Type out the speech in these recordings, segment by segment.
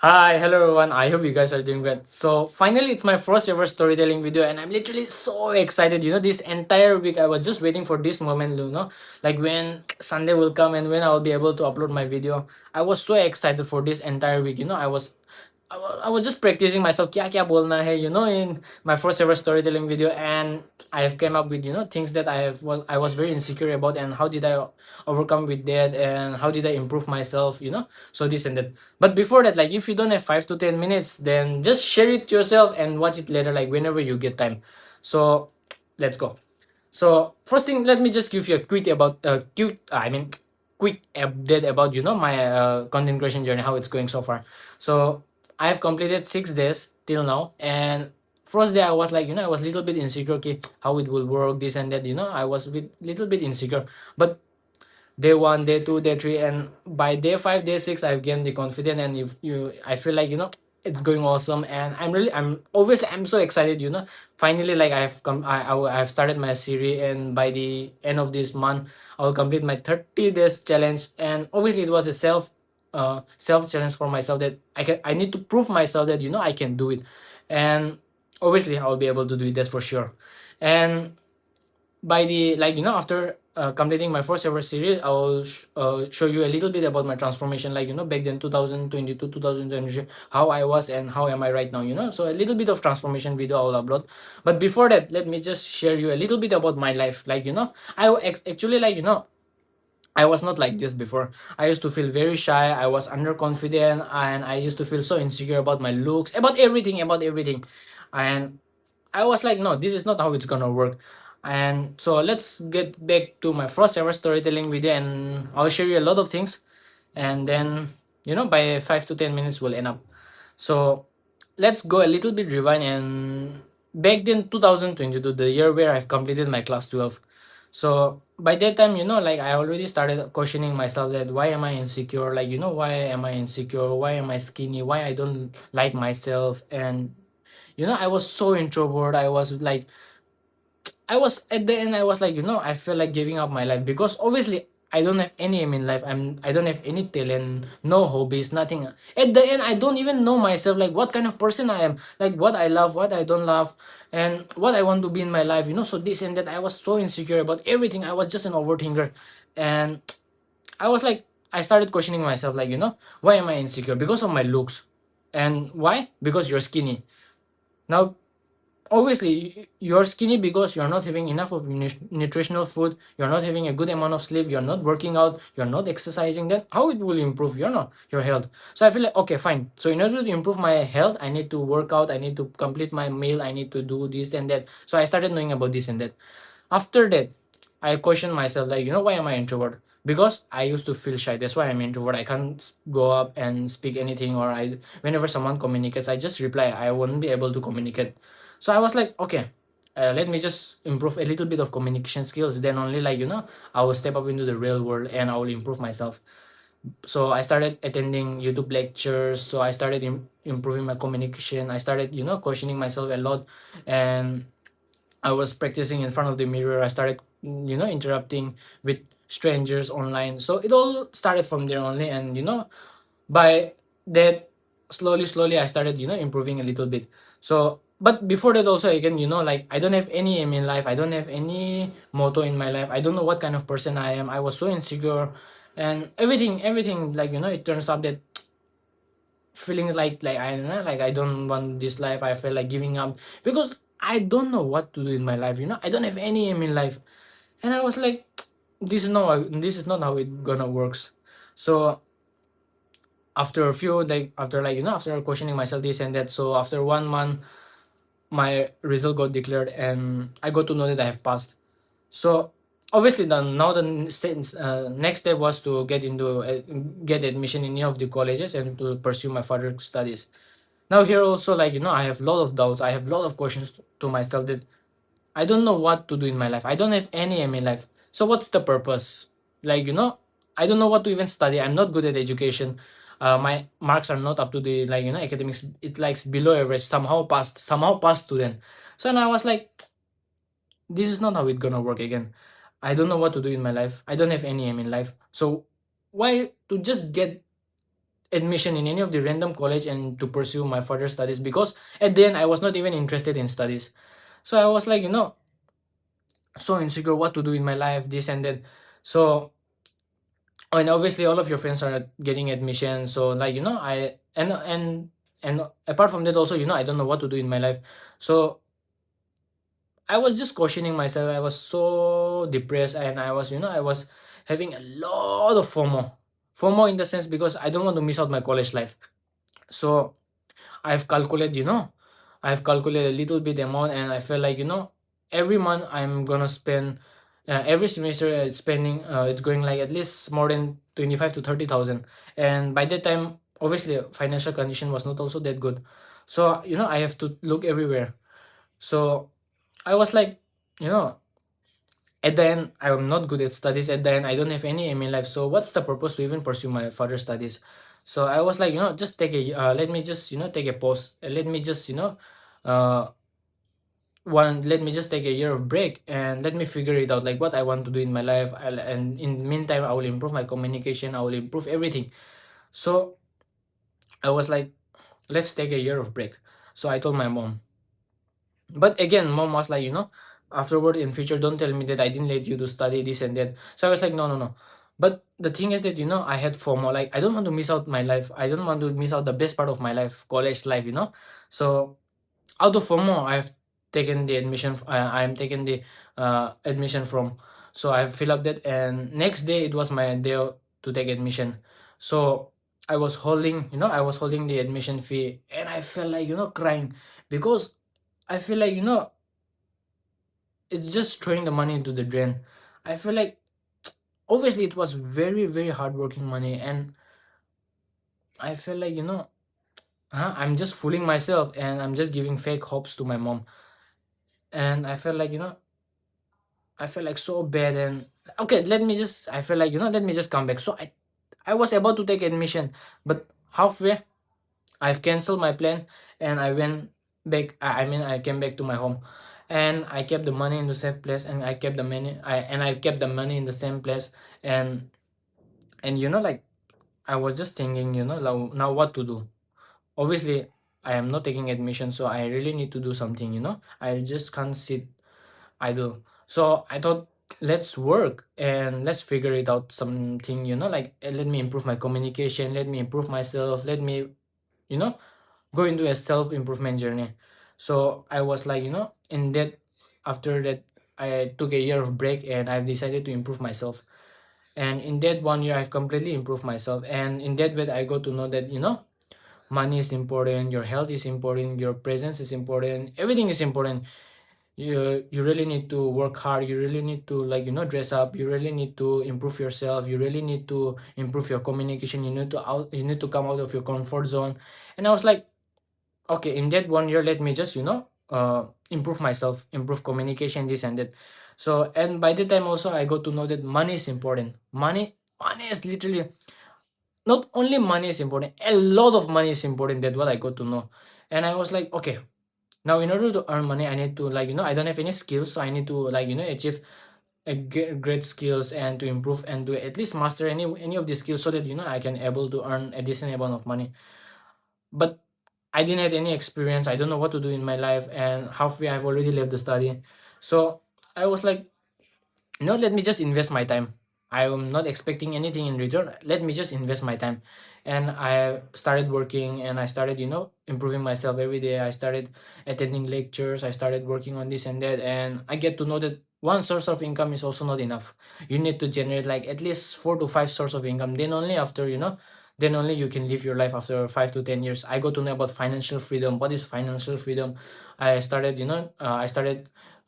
Hi, hello everyone. I hope you guys are doing great. So finally, it's my first ever storytelling video, and I'm literally so excited. This entire week I was just waiting for this moment. Like when Sunday will come and when I will be able to upload my video. I was so excited for this entire week. I was just practicing myself kya kya bolna hai, in my first ever storytelling video, and I have came up with things that I was very insecure about, and how did I overcome with that, and how did I improve myself, so this and that. But before that, like if you don't have 5 to 10 minutes, then just share it yourself and watch it later, like whenever you get time. So let's go. So first thing, let me just give you a quick update about my content creation journey, how it's going so far. So I have completed 6 days till now, and first day I was like, I was a little bit insecure, okay, how it will work, this and that. I was a little bit insecure, but day one, day two, day three, and by day five, day six, I've gained the confidence, and if you, I feel like it's going awesome, and I'm so excited. Finally, like I've started my series, and by the end of this month, I will complete my 30 days challenge, and obviously it was a self challenge for myself that I need to prove myself that I can do it, and obviously I'll be able to do it. That's for sure. And by the like after completing my first ever series, I will show you a little bit about my transformation, like back then 2022 2023, how I was and how am I right now. So a little bit of transformation video I will upload. But before that, let me just share you a little bit about my life. Like actually, like I was not like this before. I used to feel very shy, I was underconfident, and I used to feel so insecure about my looks, about everything. And I was like, no, this is not how it's gonna work. And so let's get back to my first ever storytelling video, and I'll share you a lot of things. And then, by 5 to 10 minutes, we'll end up. So let's go a little bit rewind. And back then, 2022, the year where I've completed my class 12. So by that time, like I already started questioning myself that why am I insecure? Like, why am I insecure? Why am I skinny? Why I don't like myself? And I was so introvert. I was at the end, I was like, I feel like giving up my life, because obviously I don't have any aim in life. I don't have any talent, no hobbies, nothing. At the end, I don't even know myself, like what kind of person I am, like what I love, what I don't love, and what I want to be in my life. So this and that. I was so insecure about everything. I was just an overthinker, and I was like, I started questioning myself, like, why am I insecure? Because of my looks. And why? Because you're skinny. Now, obviously you're skinny because you're not having enough of nutritional food, you're not having a good amount of sleep, you're not working out, you're not exercising. Then how it will improve your health? So I feel like, okay, fine, so in order to improve my health, I need to work out, I need to complete my meal, I need to do this and that. So I started knowing about this and that. After that, I questioned myself, like, why am I introvert? Because I used to feel shy. That's why I'm introvert. I can't go up and speak anything, or I whenever someone communicates, I just reply. I won't be able to communicate. So I was like, okay, let me just improve a little bit of communication skills. Then only, like, I will step up into the real world and I will improve myself. So I started attending YouTube lectures. So I started improving my communication. I started, questioning myself a lot, and I was practicing in front of the mirror. I started, interrupting with strangers online. So it all started from there only. And, by that, slowly, I started, improving a little bit. So, but before that also, again, like I don't have any aim in life. I don't have any motto in my life. I don't know what kind of person I am. I was so insecure, and everything, like, it turns out that feeling like I don't know, like I don't want this life. I feel like giving up because I don't know what to do in my life. I don't have any aim in life, and I was like, this is not how it gonna works. So after a few, like after, like, after questioning myself this and that, so after 1 month, my result got declared, and I got to know that I have passed. So obviously, next step was to get admission in any of the colleges and to pursue my further studies. Now here also, like, I have a lot of doubts, I have a lot of questions to myself, that I don't know what to do in my life. I don't have any aim in life. So what's the purpose? Like, I don't know what to even study. I'm not good at education. My marks are not up to the, like, academics. It likes below average. Somehow passed student. So, and I was like, this is not how it's gonna work again. I don't know what to do in my life. I don't have any aim in life. So why to just get admission in any of the random college and to pursue my further studies, because at the end I was not even interested in studies. So I was like, so insecure what to do in my life, this and that. So, and obviously all of your friends are getting admission, so like, I and apart from that also, I don't know what to do in my life. So I was just questioning myself. I was so depressed, and I was having a lot of FOMO in the sense, because I don't want to miss out my college life. So I've calculated, I've calculated a little bit amount, and I felt like, every month I'm gonna spend, every semester it's spending, it's going like at least more than 25 to 30,000. And by that time, obviously, financial condition was not also that good. So, I have to look everywhere. So I was like, you know, at the end, I'm not good at studies. At the end, I don't have any aim in life. So what's the purpose to even pursue my further studies? So I was like, just let me just, take a pause. Let me just, uh, let me just take a year of break, and let me figure it out, like what I want to do in my life. And in the meantime, I will improve my communication. I will improve everything. So I was like, let's take a year of break. So I told my mom. But again, mom was like, afterward in future, don't tell me that I didn't let you to study this and that. So I was like, no, no, no. But the thing is that, I had FOMO. Like, I don't want to miss out my life. I don't want to miss out the best part of my life, college life. So out of FOMO, I've taken the admission. I'm taking the admission from. So I fill up that, and next day it was my day to take admission. So I was holding the admission fee, and I felt like, crying, because I feel like, it's just throwing the money into the drain. I feel like obviously it was very, very hardworking money, and I feel like, I'm just fooling myself, and I'm just giving fake hopes to my mom. And I felt like, I felt like so bad. And okay, I feel like, let me just come back. So I was about to take admission, but halfway I've canceled my plan, and I went back. I mean, I came back to my home, and I kept the money in the safe place, and I kept the money in the same place. And like, I was just thinking, now what to do. Obviously, I am not taking admission, so I really need to do something. I just can't sit idle. So I thought, let's work and let's figure it out something. Like, let me improve my communication. Let me improve myself. Let me, you know go into a self-improvement journey. So I was like, in that, after that, I took a year of break, and I've decided to improve myself. And in that 1 year, I've completely improved myself. And in that way, I got to know that, money is important, your health is important, your presence is important, everything is important. You really need to work hard. You really need to, like, dress up. You really need to improve yourself. You really need to improve your communication. You need to come out of your comfort zone. And I was like, okay, in that 1 year, let me just, improve myself, improve communication, this and that. So, and by the time also, I got to know that money is important. Money is literally, not only money is important, a lot of money is important. That's what I got to know. And I was like, okay, now in order to earn money, I need to, like, I don't have any skills, so I need to, like, achieve great skills, and to improve, and to at least master any of the skills, so that, I can able to earn a decent amount of money. But I didn't have any experience. I don't know what to do in my life, and halfway I've already left the study. So I was like, let me just invest my time. I'm not expecting anything in return. Let me just invest my time. And I started working, and I started, improving myself every day. I started attending lectures. I started working on this and that. And I get to know that one source of income is also not enough. You need to generate like at least 4 to 5 source of income. Then only you can live your life after 5 to 10 years. I got to know about financial freedom. What is financial freedom? I started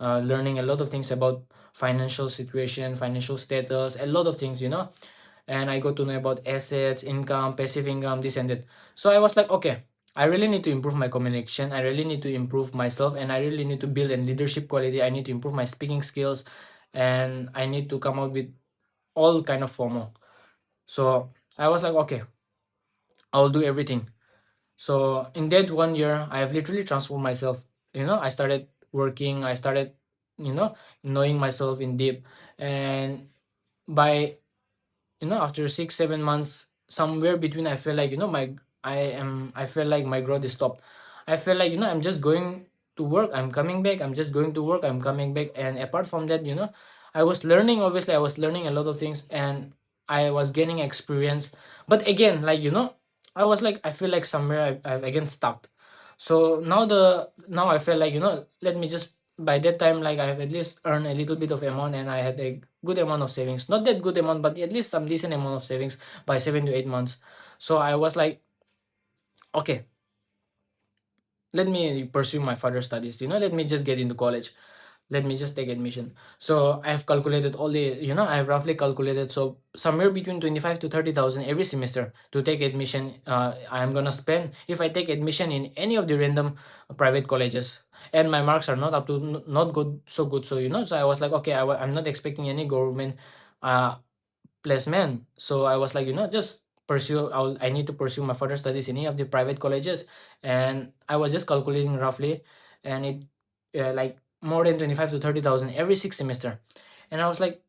learning a lot of things about financial situation, financial status, a lot of things. And I got to know about assets, income, passive income, this and that. So I was like, okay, I really need to improve my communication. I really need to improve myself, and I really need to build a leadership quality. I need to improve my speaking skills, and I need to come out with all kind of FOMO. So I was like, okay, I'll do everything. So in that 1 year, I have literally transformed myself. I started working. I started, knowing myself in deep. And by, after 6 7 months, somewhere between, I feel like, I feel like my growth is stopped. I feel like, I'm just going to work, I'm coming back, I'm just going to work, I'm coming back. And apart from that, I was learning, obviously I was learning a lot of things, and I was gaining experience. But again, like, I was like, I feel like somewhere I've again stuck. So now I feel like, let me just, by that time, like, I've at least earned a little bit of amount, and I had a good amount of savings, not that good amount, but at least some decent amount of savings by 7 to 8 months. So I was like, okay, let me pursue my further studies, let me just get into college, let me just take admission. So I've calculated all the, I've roughly calculated, so somewhere between 25 to 30,000 every semester to take admission. I'm gonna spend if I take admission in any of the random private colleges, and my marks are not up to, not good, so good. So, so I was like, okay, I'm not expecting any government uh placement. So I was like, just pursue. I need to pursue my further studies in any of the private colleges, and I was just calculating roughly, and it, like, more than 25 to 30,000 every 6 semester. And I was like,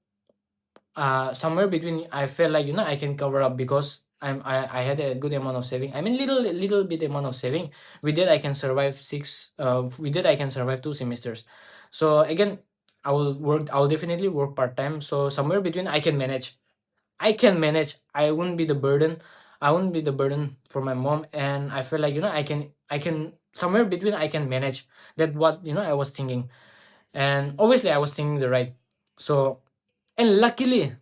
somewhere between, I felt like, I can cover up, because I had a good amount of saving. I mean, little bit amount of saving. With that I can survive six. With that I can survive 2 semesters. So again, I will definitely work part-time, so somewhere between I can manage. I wouldn't be the burden. I wouldn't be the burden for my mom. And I feel like, I can somewhere between I can manage. That what, I was thinking. And obviously I was thinking the right. So, and luckily,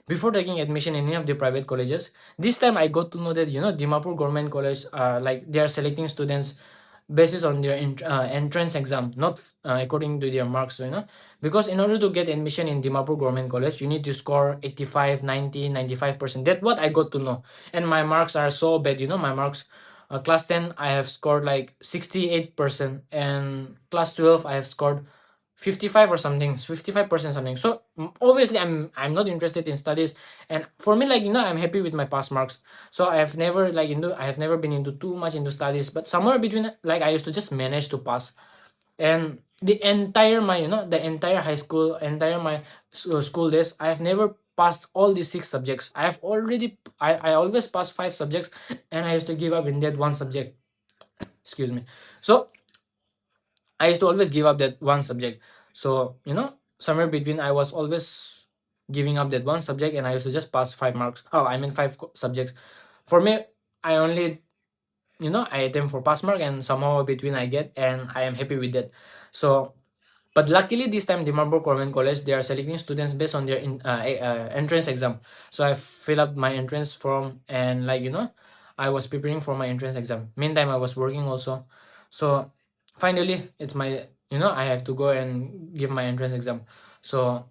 before taking admission in any of the private colleges, this time I got to know that, Dimapur Government College, like, they are selecting students basis on their entrance exam, not according to their marks, because in order to get admission in Dimapur Government College, you need to score 85, 90, 95%. That's what I got to know. And my marks are so bad, my marks, class 10 I have scored like 68%, and class 12 I have scored 55 or something, 55% something. So, obviously I'm not interested in studies. And for me, like, I'm happy with my past marks. So I have never been into too much into studies, but somewhere between, like, I used to just manage to pass. And the entire high school, entire my school days, I have never passed all these 6 subjects. I always passed 5 subjects, and I used to give up in that one subject. Excuse me. So I used to always give up that one subject. So, somewhere between, I was always giving up that one subject, and I used to just pass 5 marks. Oh, I mean, subjects. For me, I only, I attempt for pass mark, and somehow between I get, and I am happy with that. So, but luckily this time, Dimapur Government College, they are selecting students based on their entrance exam. So I fill up my entrance form, and, like, I was preparing for my entrance exam. Meantime, I was working also. So finally, it's my, I have to go and give my entrance exam. So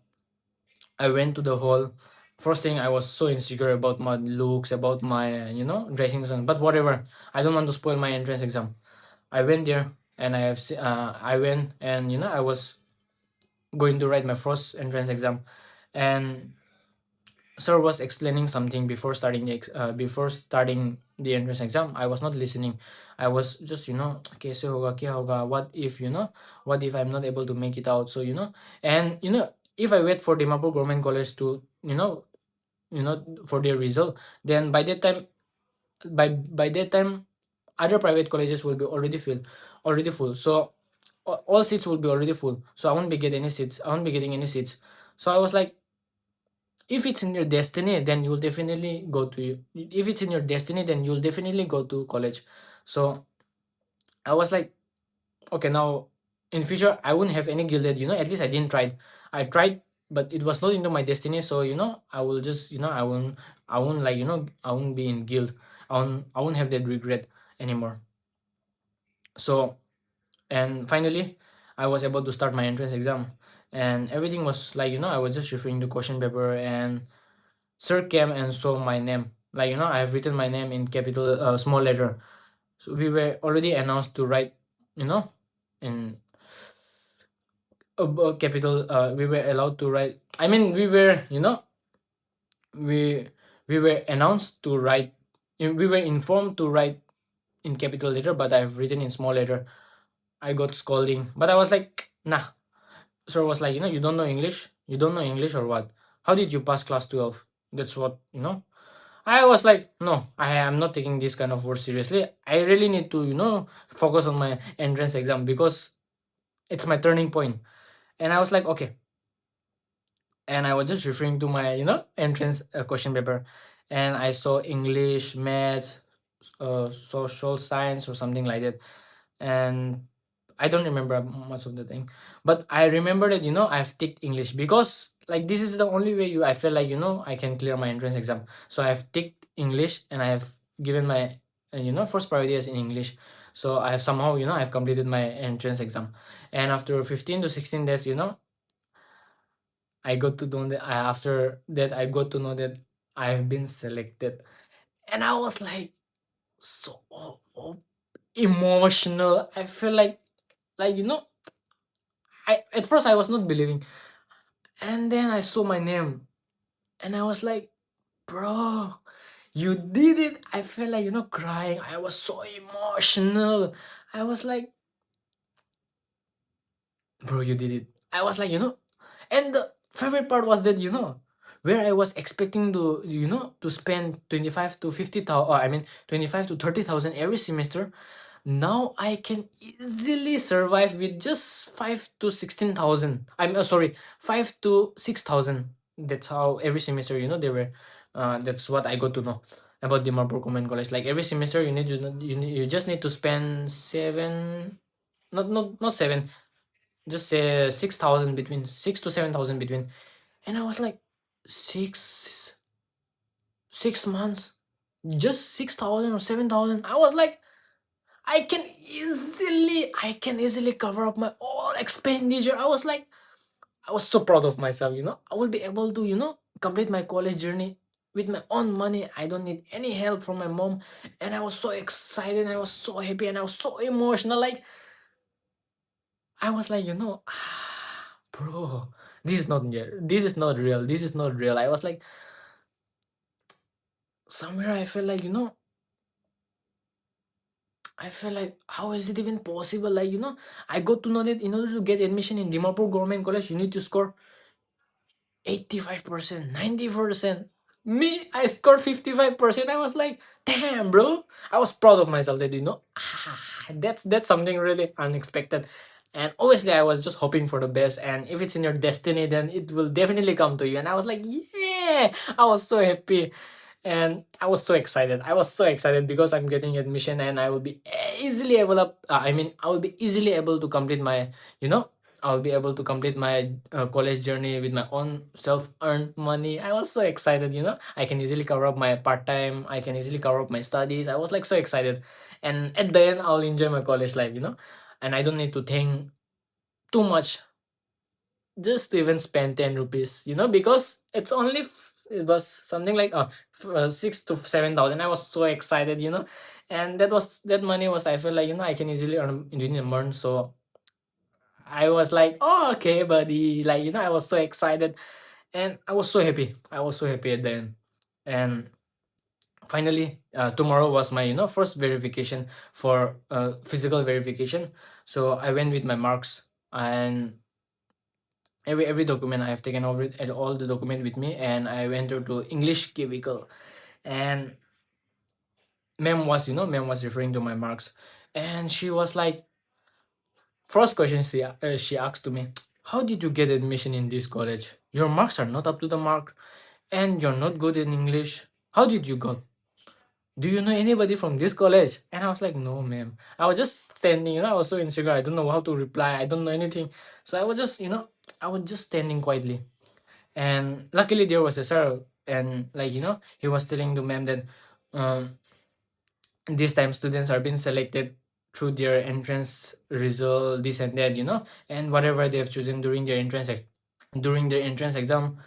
I went to the hall. First thing, I was so insecure about my looks, about my, dressing sense. But whatever, I don't want to spoil my entrance exam. I went there, and I went, and, I was going to write my first entrance exam. And sir was explaining something before starting the entrance exam. I was not listening. I was just, kaise hoga, kya hoga, what if I'm not able to make it out. So, and, if I wait for Dimapur Government College to, for their result, then by that time, other private colleges will be already full. So all seats will be already full. So I won't be getting any seats. So I was like, if it's in your destiny, then you'll definitely go to if it's in your destiny, then you'll definitely go to college. So I was like, okay, now in future I wouldn't have any guilt that, at least I didn't try. I tried, but it was not into my destiny. So, I will just, I won't like, I won't be in guilt. I won't have that regret anymore. So, and finally, I was able to start my entrance exam, and everything was like, I was just referring to question paper, and sir came and saw my name. Like, I have written my name in capital, small letter. So we were already announced to write, in capital. We were allowed to write. I mean, we we were announced to write. We were informed to write in capital letter, but I've written in small letter. I got scolding, but I was like, nah. Sir was like, you don't know English or what? How did you pass class 12? That's what. I was like, no, I am not taking this kind of work seriously. I really need to, focus on my entrance exam because it's my turning point. And I was like, okay. And I was just referring to my, entrance question paper. And I saw English, maths, social science, or something like that. And I don't remember much of the thing, but I remember that I've ticked English because like this is the only way I feel like I can clear my entrance exam. So I've ticked English and I have given my first priority as in English. So I have somehow I've completed my entrance exam, and after 15 to 16 days I got to know that after that I got to know that I've been selected, and I was like so emotional. I feel like I at first I was not believing, and then I saw my name, and I was like, "Bro, you did it!" I felt like crying. I was so emotional. I was like, "Bro, you did it!" I was like, and the favorite part was that where I was expecting to to spend 25 to 50,000. I mean 25 to 30,000 every semester. Now I can easily survive with just 5 to 16,000. I'm sorry, 5 to 6,000. That's how every semester, they were. That's what I got to know about the Marlborough Common College. Like every semester, you just need to spend seven, not seven, just say 6,000 between 6 to 7,000 between. And I was like, six 6 months, just 6,000 or 7,000. I was like, I can easily cover up my all expenditure. I was like, I was so proud of myself, I will be able to, complete my college journey with my own money. I don't need any help from my mom. And I was so excited, I was so happy, and I was so emotional. Like I was like, bro, this is not real. This is not real. This is not real. I was like, somewhere I felt like, I feel like how is it even possible? Like, I got to know that in order to get admission in Dimapur Government College, you need to score 85%, 90%. Me, I scored 55%. I was like, damn, bro. I was proud of myself that, that's something really unexpected. And obviously, I was just hoping for the best. And if it's in your destiny, then it will definitely come to you. And I was like, yeah, I was so happy. And I was so excited. I was so excited because I'm getting admission and I will be easily able I will be easily able to complete my, you know, I'll be able to complete my college journey with my own self-earned money. I was so excited, I can easily cover up my part-time. I can easily cover up my studies. I was like so excited. And at the end, I'll enjoy my college life, and I don't need to think too much just to even spend 10 rupees, because it's only, it was something like 6 to 7 thousand. I was so excited, and that money was, I feel like, I can easily earn within a month. So I was like, oh, okay, buddy. Like, I was so excited and I was so happy. I was so happy at the end. And finally, tomorrow was my, first verification for physical verification. So I went with my marks and every document I have taken over it, and all the document with me. And I went to English cubicle. And ma'am was referring to my marks. And she was like, first question she asked to me, how did you get admission in this college? Your marks are not up to the mark and you're not good in English. How did you got? Do you know anybody from this college? And I was like, no, ma'am. I was just standing, I was so insecure. I don't know how to reply. I don't know anything. So I was just, I was just standing quietly. And luckily there was a sir, and like, he was telling the ma'am that um this time students are being selected through their entrance result, this and that, and whatever they have chosen during their entrance exam,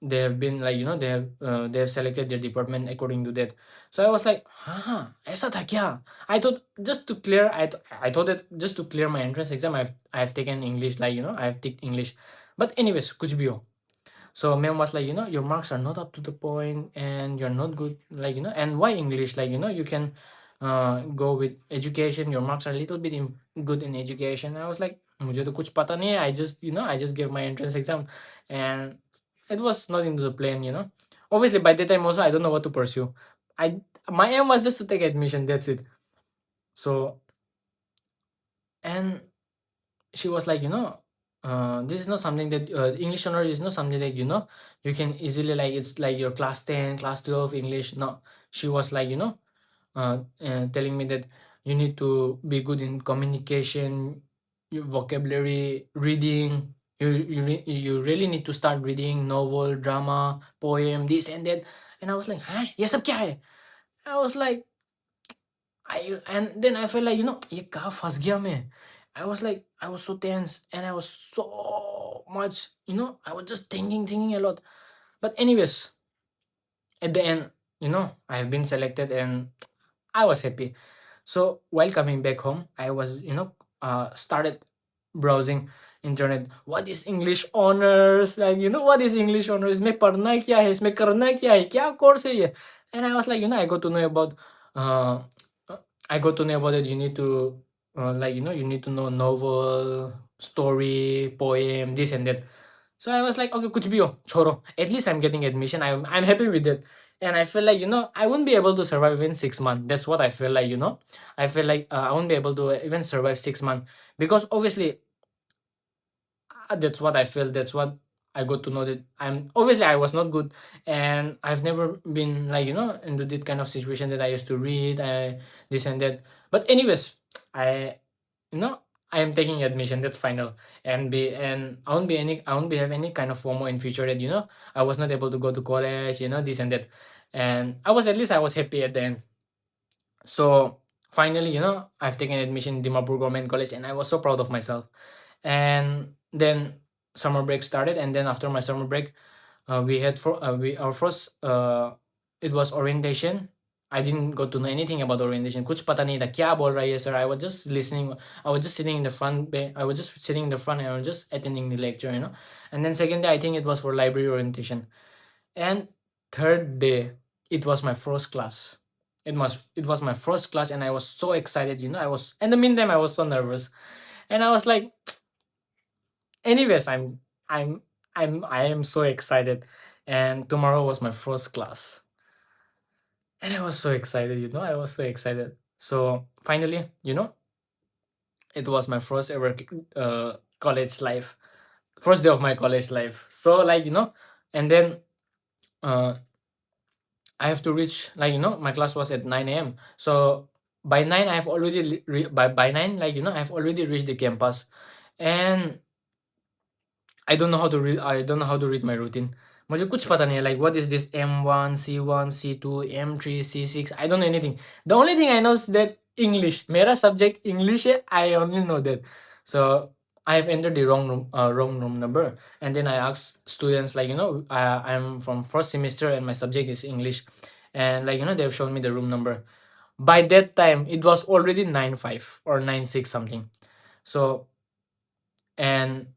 they have been like, they have selected their department according to that. So I was like, aisa tha kya? I thought just to clear, I thought that just to clear my entrance exam, I've taken English, like, I've taken English. But anyways, kuch bhi ho. So ma'am was like, your marks are not up to the point and you're not good, like, and why English? Like, you can go with education. Your marks are a little bit good in education. I was like, मुझे तो कुछ पता नहीं है. I just, I just gave my entrance exam and it was not into the plan, Obviously, by that time also, I don't know what to pursue. I My aim was just to take admission. That's it. So, and she was like, this is not something that English honor is not something that you can easily, like, it's like your class 10, class 12 English. No, she was like, telling me that you need to be good in communication, your vocabulary, reading. You really need to start reading novel, drama, poem, this and that. And I was like, huh? Yes, sab kya hai? I was like, and then I felt like, ये कहाँ फंस गया मैं. I was so tense, and I was so much, I was just thinking a lot. But anyways, at the end, I have been selected, and I was happy. So while coming back home, I was, started browsing internet. What is English honors? Like, what is English honors? इसमें पढ़ना क्या है? इसमें करना क्या है? क्या course है ये? And I was like, I got to know about, uh, I got to know about it. You need to, like, you need to know novel, story, poem, this and that. So I was like, okay, कुछ भी हो, छोड़ो. At least I'm getting admission. I'm happy with it. And I feel like, I wouldn't be able to survive even 6 months. That's what I feel like, I feel like I won't be able to even survive 6 months, because obviously, that's what I feel. That's what I got to know, that I was not good, and I've never been, like, into that kind of situation that I used to read, this and that. But anyways, I you know I am taking admission. That's final. And I won't be have any kind of FOMO in future, that I was not able to go to college, this and that. And I was happy at the end. So finally, I've taken admission in Dimapur Government College, and I was so proud of myself. And then summer break started, and then after my summer break, we had for we our first it was orientation. I didn't go to know anything about orientation. कुछ पता नहीं था क्या बोल रहा है ये sir. I was just listening. I was just sitting in the front. I was just sitting in the front, and I was just attending the lecture. And then second day, I think it was for library orientation. And third day, it was my first class. It was my first class, and I was so excited. I was, in the meantime, I was so nervous, and I was like, anyways, I'm I am so excited. And tomorrow was my first class, and I was so excited. I was so excited. So finally, it was my first ever college life, first day of my college life. So, like, and then uh I have to reach, like, my class was at 9 a.m. So by 9, I've already by 9, like, I've already reached the campus. And I don't know how to read my routine. मुझे कुछ पता नहीं है, like, what is this M1 C1 C2 M3 C6? I don't know anything. The only thing I know is that English, मेरा subject English है. I only know that. So I have entered the wrong room number, and then I asked students, like, I'm from first semester, and my subject is English, and, like, they've shown me the room number. By that time, it was already 9-5 or 9-6 something. So, and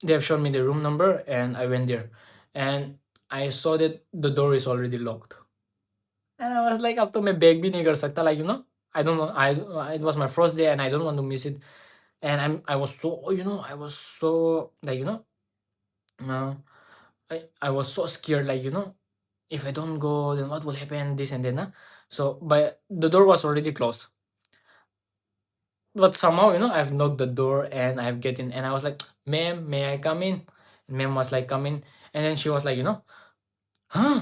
they have shown me the room number, and I went there, and I saw that the door is already locked. And I was like, अब तो मैं beg भी नहीं कर सकता, like, I don't know. It was my first day, and I don't want to miss it. And I was so, I was so, like, uh, I was so scared, like, if I don't go, then what will happen, this and then. So, but the door was already closed. But somehow, I've knocked the door, and I've get in, and I was like, ma'am, may I come in? And ma'am was like, come in. And then she was like, huh?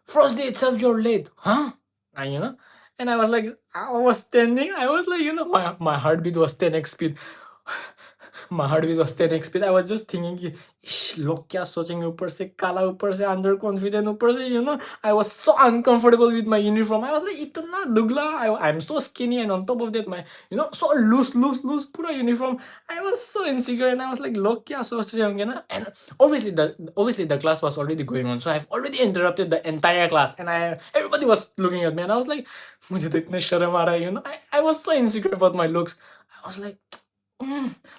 First day itself, you're late, huh? And and I was standing, I was like, my heartbeat was 10x speed. My heartbeat was 10x speed. I was just thinking कि इश लोग क्या सोचेंगे, ऊपर से काला, ऊपर से अंडर कॉन्फिडेंट, ऊपर से I was so uncomfortable with my uniform. I was like इतना दुगला. I'm so skinny, and on top of that, my so loose पूरा uniform. I was so insecure, and I was like लोग क्या सोच रहे होंगे ना. And obviously the class was already going on, so I've already interrupted the entire class, and everybody was looking at me, and I was like मुझे तो इतने शर्म आ रहा है. I was so insecure about my looks. I was like,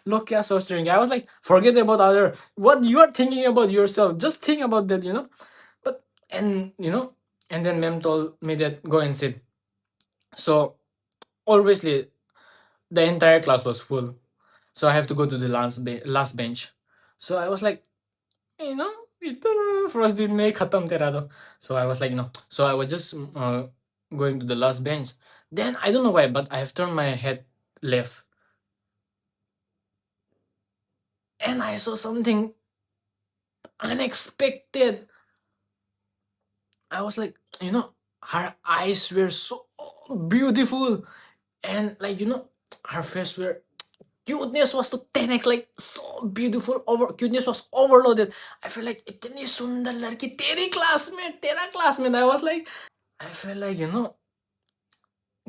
look क्या सोच रहे होंगे. I was like, forget about what you are thinking about yourself, just think about that. But, and then ma'am told me that go and sit. So obviously the entire class was full, so I have to go to the last bench. So I was like, you know इतना first दिन में ही खत्म तेरा तो. So I was like, so I was just going to the last bench. Then I don't know why, but I have turned my head left and I saw something unexpected. I was like, her eyes were so beautiful, and like her face were cuteness was to 10x, like so beautiful. Over cuteness was overloaded. I feel like इतनी सुंदर लड़की तेरी classmate, तेरा classmate. I was like, I feel like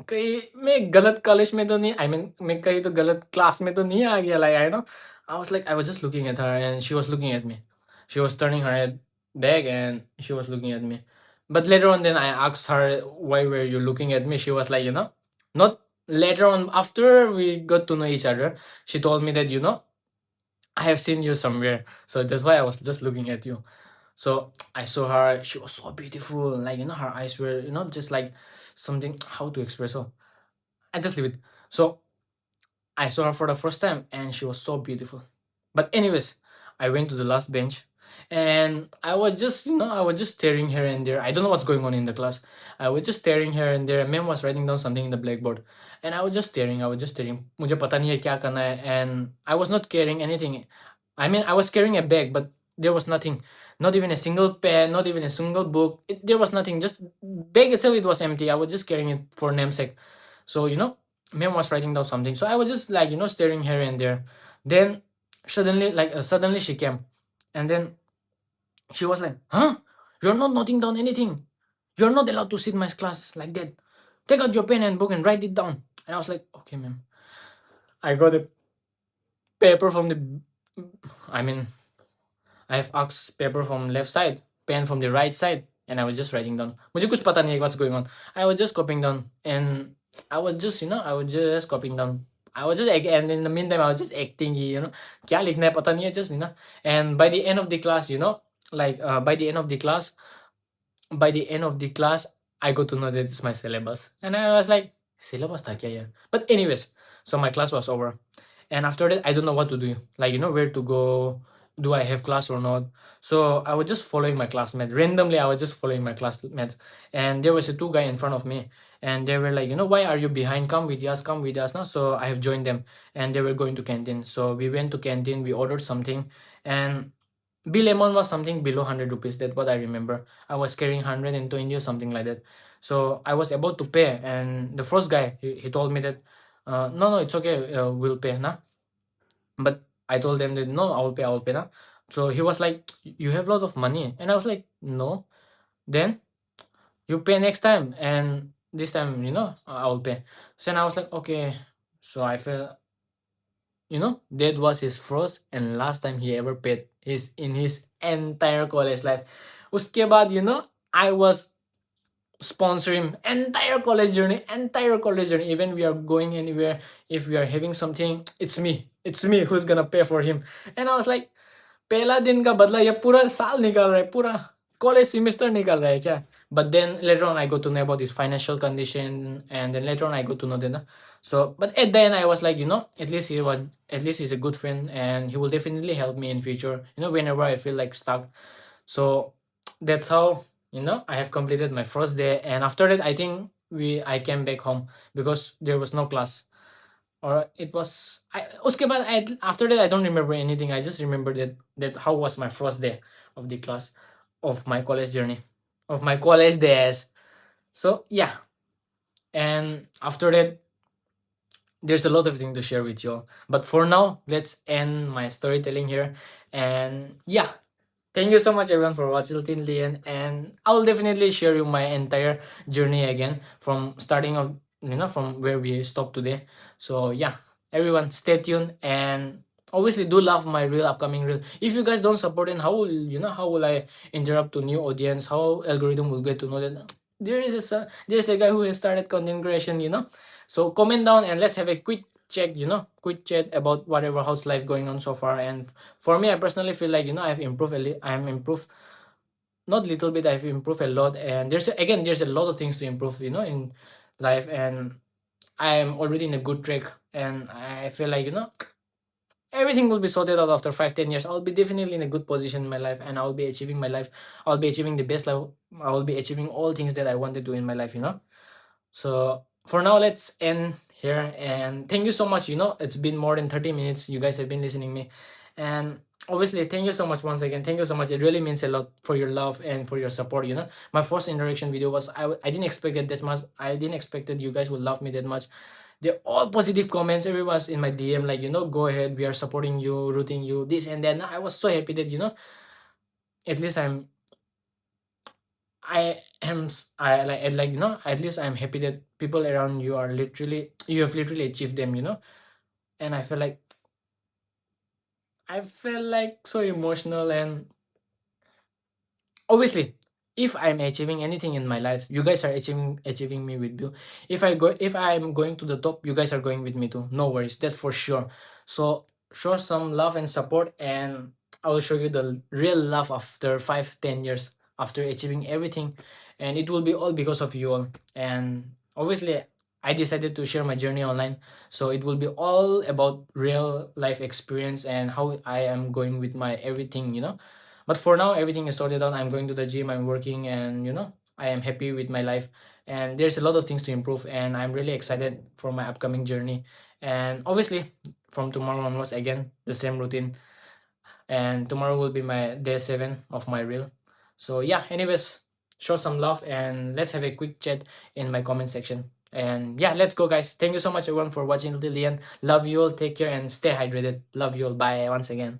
कहीं मैं गलत college में तो नहीं, I mean मैं कहीं तो गलत क्लास में तो नहीं आ गया. Like I was like, I was just looking at her and she was looking at me. She was turning her head back and she was looking at me. But later on, then I asked her, why were you looking at me? She was like, not later on, after we got to know each other, she told me that, I have seen you somewhere. So that's why I was just looking at you. So I saw her, she was so beautiful. Like, her eyes were, just like something, how to express. So I just leave it. So I saw her for the first time and she was so beautiful. But anyways, I went to the last bench and I was just, I was just staring here and there. I don't know what's going on in the class. I was just staring here and there. Ma'am was writing down something in the blackboard and I was just staring. I was just staring. मुझे पता नहीं है क्या करना है, and I was not carrying anything. I mean, I was carrying a bag, but there was nothing. Not even a single pen, not even a single book. There was nothing. Just bag itself, it was empty. I was just carrying it for namesake. So, ma'am was writing down something. So I was just like, staring here and there. Then suddenly she came, and then she was like, "Huh? You're not noting down anything. You're not allowed to sit in my class like that. Take out your pen and book and write it down." And I was like, "Okay, ma'am." I got a paper from the, I mean, I have asked paper from left side, pen from the right side, and I was just writing down. मुझे कुछ पता नहीं है what's going on. I was just copying down, and I was just, I was just copying down. I was just, and in the meantime, I was just acting, क्या लिखना है पता नहीं है, just, and by the end of the class, like by the end of the class, I got to know that it's my syllabus. And I was like, syllabus tha kya yaar? But anyways, so my class was over. And after that, I don't know what to do. Like, where to go. Do I have class or not? So I was just following my classmates. Randomly, I was just following my classmates. And there was a two guy in front of me. And they were like, why are you behind? Come with us, come with us now. So I have joined them. And they were going to canteen. So we went to canteen, we ordered something. And bill amount was something below 100 rupees. That's what I remember. I was carrying 120 or something like that. So I was about to pay, and the first guy, he told me that, no, it's okay, we'll pay, nah. But I told them that, no, I will pay, nah. So he was like, you have a lot of money. And I was like, no. Then you pay next time, and this time, I will pay. So then I was like, okay. So I felt, that was his first and last time he ever paid his in his entire college life. Uske baad, I was sponsoring entire college journey. Even we are going anywhere, if we are having something, it's me who's gonna pay for him. And I was like, पहला दिन का बदला ये पूरा साल निकाल रहा है, पूरा कॉलेज सेमेस्टर निकाल रहा है क्या? But then later on I got to know about his financial condition, and then later on I got to know that. So but at the end I was like, at least he's a good friend and he will definitely help me in future, whenever I feel like stuck. So that's how, I have completed my first day. And after that, I think I came back home because there was no class, or it was uske baad, after that I don't remember anything. I just remember that how was my first day of the class, of my college journey, of my college days. So yeah, and after that there's a lot of things to share with you all, but for now let's end my storytelling here. And yeah, thank you so much everyone for watching till the end, and I'll definitely share you my entire journey again from starting of, from where we stopped today. So yeah, everyone stay tuned, and obviously do love my real upcoming reel. If you guys don't support it, how will how will I interrupt to new audience? How algorithm will get to know that there's a guy who has started content creation, So comment down and let's have a quick check, quick chat about whatever how's life going on so far. And for me, I personally feel like, I've improved I'm improved, not little bit, I've improved a lot. And there's a lot of things to improve, in life. And I'm already in a good track, and I feel like, everything will be sorted out after 5, 10 years. I'll be definitely in a good position in my life, and I'll be achieving my life. I'll be achieving the best life. I will be achieving all things that I want to do in my life, you know. So for now, let's end here. And thank you so much. You know, it's been more than 30 minutes. You guys have been listening me. And obviously, thank you so much once again. Thank you so much. It really means a lot for your love and for your support. You know, my first interaction video was, I didn't expect it that much. I didn't expect that you guys would love me that much. They're all positive comments. Everyone's in my DM, like, you know, go ahead. We are supporting you, rooting you, this and that. I was so happy that, you know, at least I like, you know, at least I'm happy that people around you are literally, you have literally achieved them, you know. And I felt like so emotional. And obviously, if I'm achieving anything in my life, you guys are achieving me with you. If I'm going to the top, you guys are going with me too. No worries, that's for sure. So show some love and support, and I will show you the real love after 5, 10 years after achieving everything. And it will be all because of you all. And obviously, I decided to share my journey online, so it will be all about real life experience and how I am going with my everything, you know. But for now, everything is sorted out. I'm going to the gym, I'm working, and, you know, I am happy with my life. And there's a lot of things to improve, and I'm really excited for my upcoming journey. And obviously, from tomorrow onwards, again, the same routine. And tomorrow will be my day 7 of my reel. So yeah, anyways, show some love, and let's have a quick chat in my comment section. And yeah, let's go, guys. Thank you so much, everyone, for watching till the end. Love you all. Take care and stay hydrated. Love you all. Bye once again.